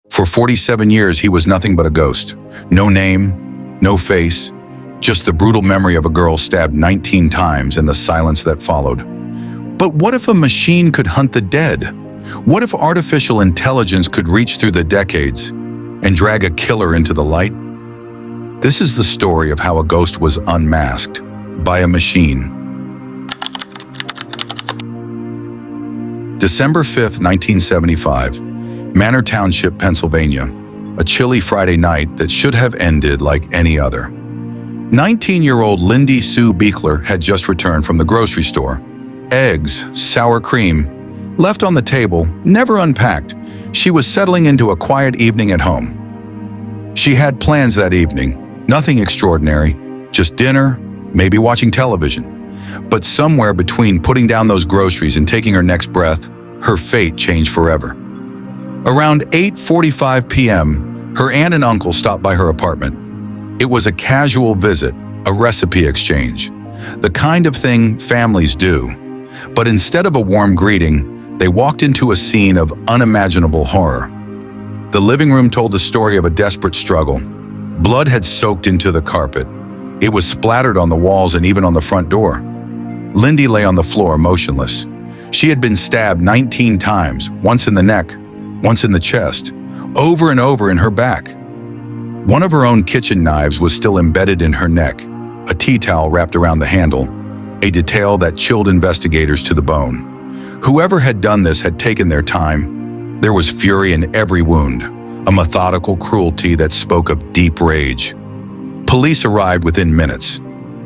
For 47 years, he was nothing but a ghost. No name, no face, just the brutal memory of a girl stabbed 19 times and the silence that followed. But what if a machine could hunt the dead? What if artificial intelligence could reach through the decades and drag a killer into the light? This is the story of how a ghost was unmasked by a machine. December 5th, 1975, Manor Township, Pennsylvania. A chilly Friday night that should have ended like any other. 19-year-old Lindy Sue Beekler had just returned from the grocery store. Eggs, sour cream, left on the table, never unpacked. She was settling into a quiet evening at home. She had plans that evening, nothing extraordinary, just dinner, maybe watching television. But somewhere between putting down those groceries and taking her next breath, her fate changed forever. Around 8:45 p.m., her aunt and uncle stopped by her apartment. It was a casual visit, a recipe exchange, the kind of thing families do. But instead of a warm greeting, they walked into a scene of unimaginable horror. The living room told the story of a desperate struggle. Blood had soaked into the carpet. It was splattered on the walls and even on the front door. Lindy lay on the floor, motionless. She had been stabbed 19 times, once in the neck, once in the chest, over and over in her back. One of her own kitchen knives was still embedded in her neck, a tea towel wrapped around the handle, a detail that chilled investigators to the bone. Whoever had done this had taken their time. There was fury in every wound, a methodical cruelty that spoke of deep rage. Police arrived within minutes.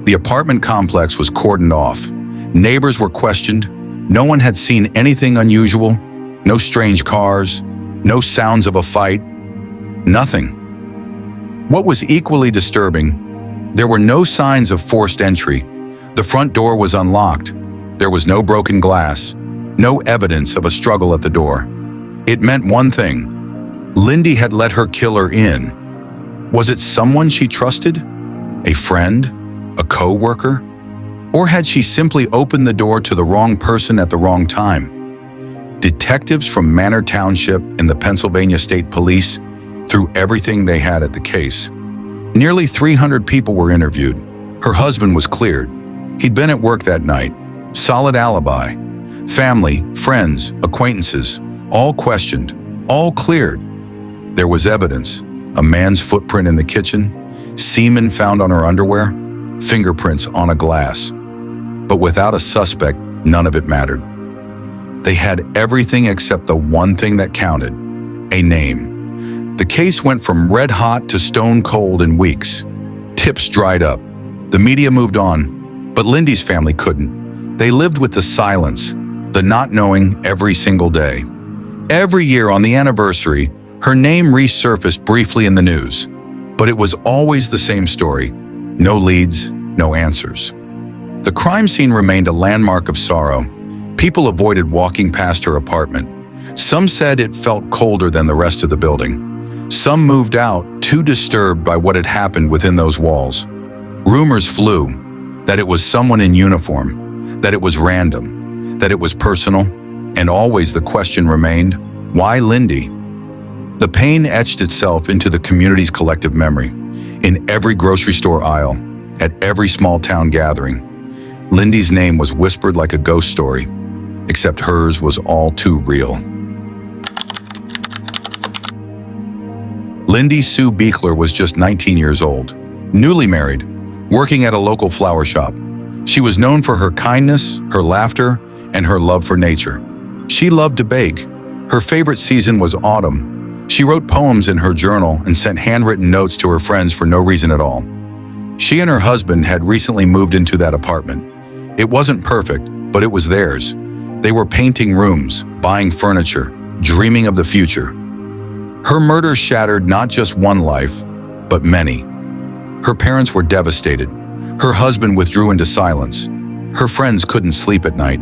The apartment complex was cordoned off. Neighbors were questioned. No one had seen anything unusual. No strange cars, no sounds of a fight, nothing. What was equally disturbing, there were no signs of forced entry. The front door was unlocked. There was no broken glass, no evidence of a struggle at the door. It meant one thing. Lindy had let her killer in. Was it someone she trusted? A friend? A co-worker? Or had she simply opened the door to the wrong person at the wrong time? Detectives from Manor Township and the Pennsylvania State Police threw everything they had at the case. Nearly 300 people were interviewed. Her husband was cleared. He'd been at work that night. Solid alibi. Family, friends, acquaintances, all questioned, all cleared. There was evidence. A man's footprint in the kitchen, semen found on her underwear, fingerprints on a glass. But without a suspect, none of it mattered. They had everything except the one thing that counted, a name. The case went from red hot to stone cold in weeks. Tips dried up. The media moved on, but Lindy's family couldn't. They lived with the silence, the not knowing every single day. Every year on the anniversary, her name resurfaced briefly in the news, but it was always the same story. No leads, no answers. The crime scene remained a landmark of sorrow. People avoided walking past her apartment. Some said it felt colder than the rest of the building. Some moved out, too disturbed by what had happened within those walls. Rumors flew that it was someone in uniform, that it was random, that it was personal, and always the question remained, why Lindy? The pain etched itself into the community's collective memory. In every grocery store aisle, at every small town gathering, Lindy's name was whispered like a ghost story, except hers was all too real. Lindy Sue Beekler was just 19 years old, newly married, working at a local flower shop. She was known for her kindness, her laughter, and her love for nature. She loved to bake. Her favorite season was autumn. She wrote poems in her journal and sent handwritten notes to her friends for no reason at all. She and her husband had recently moved into that apartment. It wasn't perfect, but it was theirs. They were painting rooms, buying furniture, dreaming of the future. Her murder shattered not just one life, but many. Her parents were devastated. Her husband withdrew into silence. Her friends couldn't sleep at night.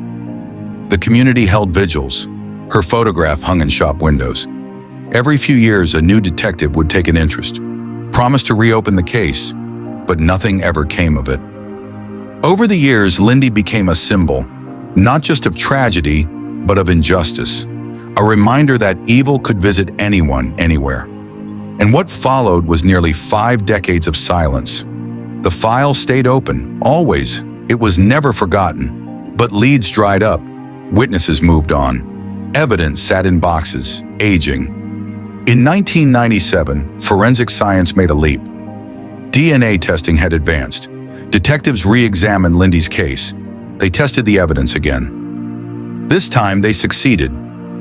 The community held vigils. Her photograph hung in shop windows. Every few years, a new detective would take an interest, promised to reopen the case, but nothing ever came of it. Over the years, Lindy became a symbol, not just of tragedy, but of injustice. a reminder that evil could visit anyone, anywhere. And what followed was nearly 5 decades of silence. The file stayed open, always. It was never forgotten. But leads dried up, witnesses moved on, evidence sat in boxes, aging. In 1997, forensic science made a leap. DNA testing had advanced. Detectives re-examined Lindy's case. They tested the evidence again. This time, they succeeded.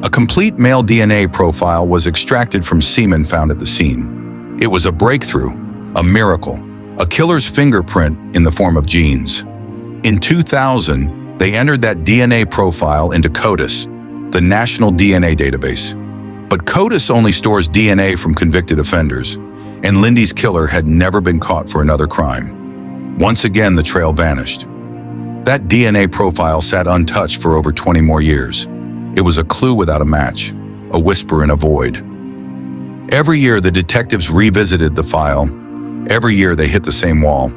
A complete male DNA profile was extracted from semen found at the scene. It was a breakthrough, a miracle, a killer's fingerprint in the form of genes. In 2000, they entered that DNA profile into CODIS, the National DNA Database. But CODIS only stores DNA from convicted offenders, and Lindy's killer had never been caught for another crime. Once again, the trail vanished. That DNA profile sat untouched for over 20 more years. It was a clue without a match, a whisper in a void. Every year, the detectives revisited the file. Every year, they hit the same wall.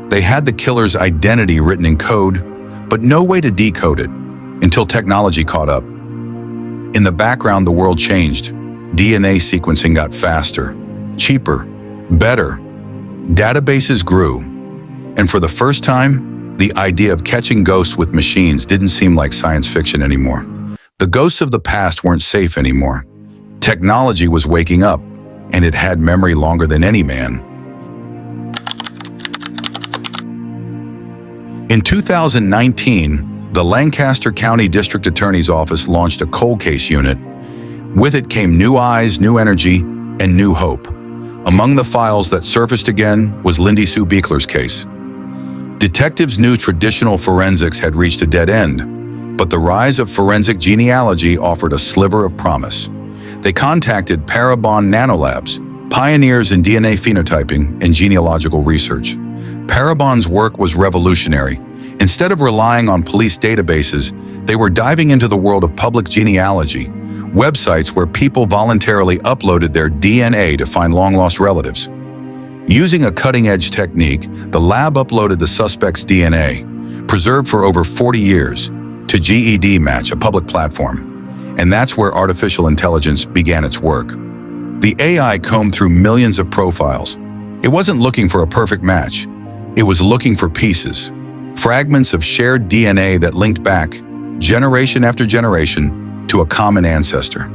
They had the killer's identity written in code, but no way to decode it until technology caught up. In the background, the world changed. DNA sequencing got faster, cheaper, better. Databases grew. And for the first time, the idea of catching ghosts with machines didn't seem like science fiction anymore. The ghosts of the past weren't safe anymore. Technology was waking up, and it had memory longer than any man. In 2019, the Lancaster County District Attorney's Office launched a cold case unit. With it came new eyes, new energy, and new hope. Among the files that surfaced again was Lindy Sue Buechler's case. Detectives knew traditional forensics had reached a dead end, but the rise of forensic genealogy offered a sliver of promise. They contacted Parabon Nanolabs, pioneers in DNA phenotyping and genealogical research. Parabon's work was revolutionary. Instead of relying on police databases, they were diving into the world of public genealogy, websites where people voluntarily uploaded their DNA to find long-lost relatives. Using a cutting-edge technique, the lab uploaded the suspect's DNA, preserved for over 40 years, to GED Match, a public platform. And that's where artificial intelligence began its work. The AI combed through millions of profiles. It wasn't looking for a perfect match. It was looking for pieces, fragments of shared DNA that linked back, generation after generation, to a common ancestor.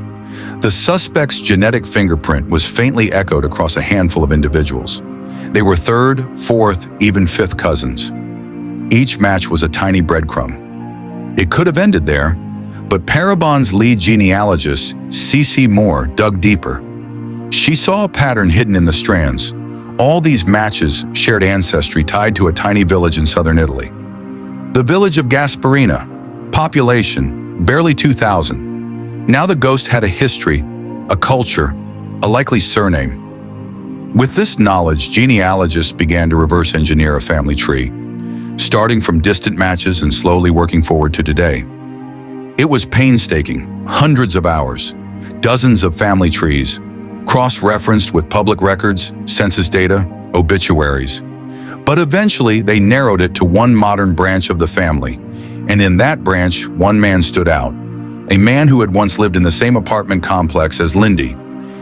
The suspect's genetic fingerprint was faintly echoed across a handful of individuals. They were third, fourth, even fifth cousins. Each match was a tiny breadcrumb. It could have ended there, but Parabon's lead genealogist, C.C. Moore, dug deeper. She saw a pattern hidden in the strands. All these matches shared ancestry tied to a tiny village in southern Italy. The village of Gasparina, population barely 2,000. Now the ghost had a history, a culture, a likely surname. With this knowledge, genealogists began to reverse engineer a family tree, starting from distant matches and slowly working forward to today. It was painstaking, hundreds of hours, dozens of family trees, cross-referenced with public records, census data, obituaries. But eventually, they narrowed it to one modern branch of the family, and in that branch, one man stood out, a man who had once lived in the same apartment complex as Lindy.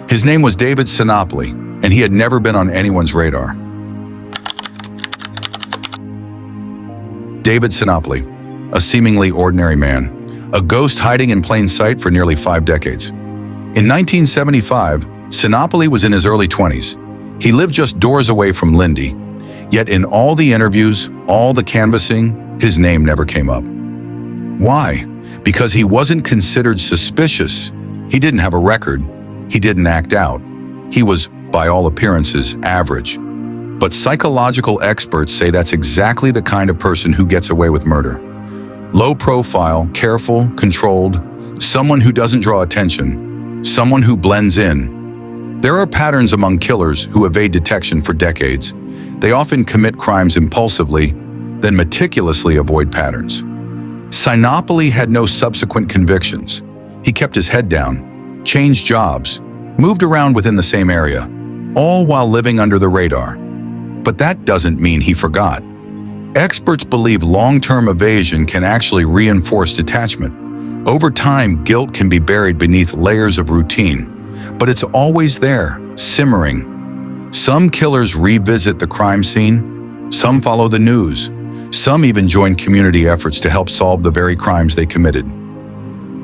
His name was David Sinopoli, and he had never been on anyone's radar. David Sinopoli, a seemingly ordinary man, a ghost hiding in plain sight for nearly 5 decades. In 1975, Sinopoli was in his early 20s. He lived just doors away from Lindy, yet in all the interviews, all the canvassing, his name never came up. Why? Because he wasn't considered suspicious. He didn't have a record. He didn't act out. He was, by all appearances, average. But psychological experts say that's exactly the kind of person who gets away with murder. Low profile, careful, controlled, someone who doesn't draw attention, someone who blends in. There are patterns among killers who evade detection for decades. They often commit crimes impulsively, then meticulously avoid patterns. Sinopoli had no subsequent convictions. He kept his head down, changed jobs, moved around within the same area, all while living under the radar. But that doesn't mean he forgot. Experts believe long-term evasion can actually reinforce detachment. Over time, guilt can be buried beneath layers of routine, but it's always there, simmering. Some killers revisit the crime scene, some follow the news, some even join community efforts to help solve the very crimes they committed.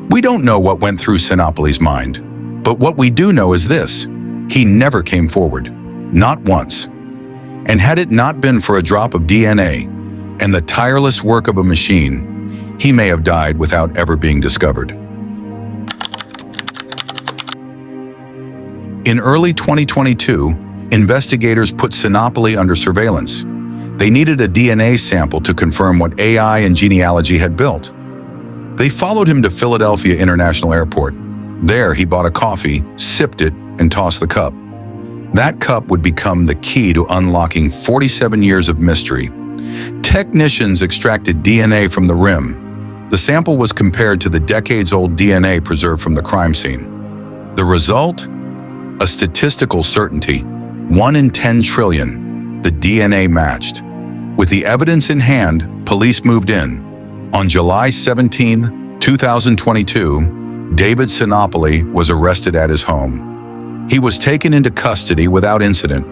We don't know what went through Sinopoli's mind, but what we do know is this: he never came forward, not once. And had it not been for a drop of DNA and the tireless work of a machine, he may have died without ever being discovered. In early 2022, investigators put Sinopoli under surveillance. They needed a DNA sample to confirm what AI and Genealogy had built. They followed him to Philadelphia International Airport. There, he bought a coffee, sipped it, and tossed the cup. That cup would become the key to unlocking 47 years of mystery. Technicians extracted DNA from the rim. The sample was compared to the decades-old DNA preserved from the crime scene. The result? A statistical certainty. 1 in 10 trillion. The DNA matched. With the evidence in hand, police moved in. On July 17, 2022, David Sinopoli was arrested at his home. He was taken into custody without incident.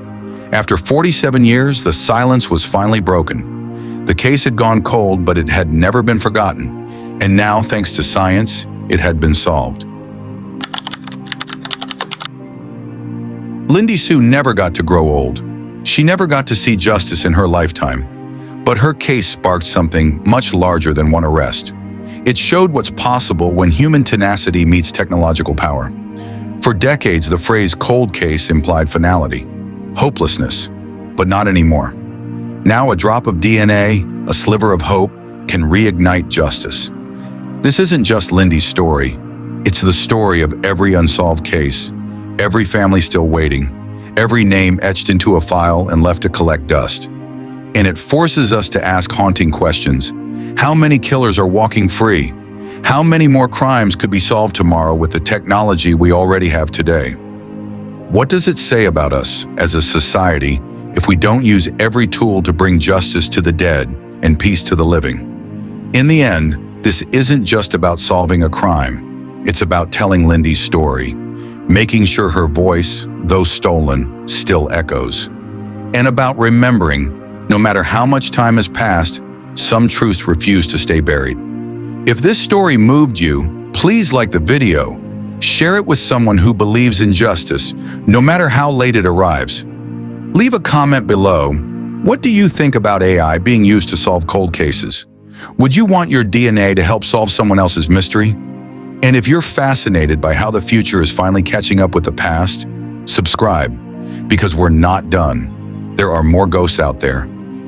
After 47 years, the silence was finally broken. The case had gone cold, but it had never been forgotten. And now, thanks to science, it had been solved. Lindy Sue never got to grow old. She never got to see justice in her lifetime. But her case sparked something much larger than one arrest. It showed what's possible when human tenacity meets technological power. For decades, the phrase cold case implied finality, hopelessness, but not anymore. Now a drop of DNA, a sliver of hope, can reignite justice. This isn't just Lindy's story. It's the story of every unsolved case, every family still waiting, every name etched into a file and left to collect dust. And it forces us to ask haunting questions. How many killers are walking free? How many more crimes could be solved tomorrow with the technology we already have today? What does it say about us as a society if we don't use every tool to bring justice to the dead and peace to the living? In the end, this isn't just about solving a crime. It's about telling Lindy's story, making sure her voice, though stolen, still echoes. And about remembering, no matter how much time has passed, some truths refuse to stay buried. If this story moved you, please like the video. Share it with someone who believes in justice, no matter how late it arrives. Leave a comment below. What do you think about AI being used to solve cold cases? Would you want your DNA to help solve someone else's mystery? And if you're fascinated by how the future is finally catching up with the past, subscribe, because we're not done. There are more ghosts out there,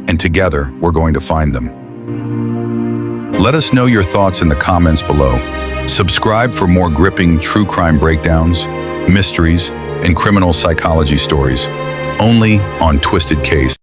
and together we're going to find them. Let us know your thoughts in the comments below. Subscribe for more gripping true crime breakdowns, mysteries, and criminal psychology stories, only on Twisted Case.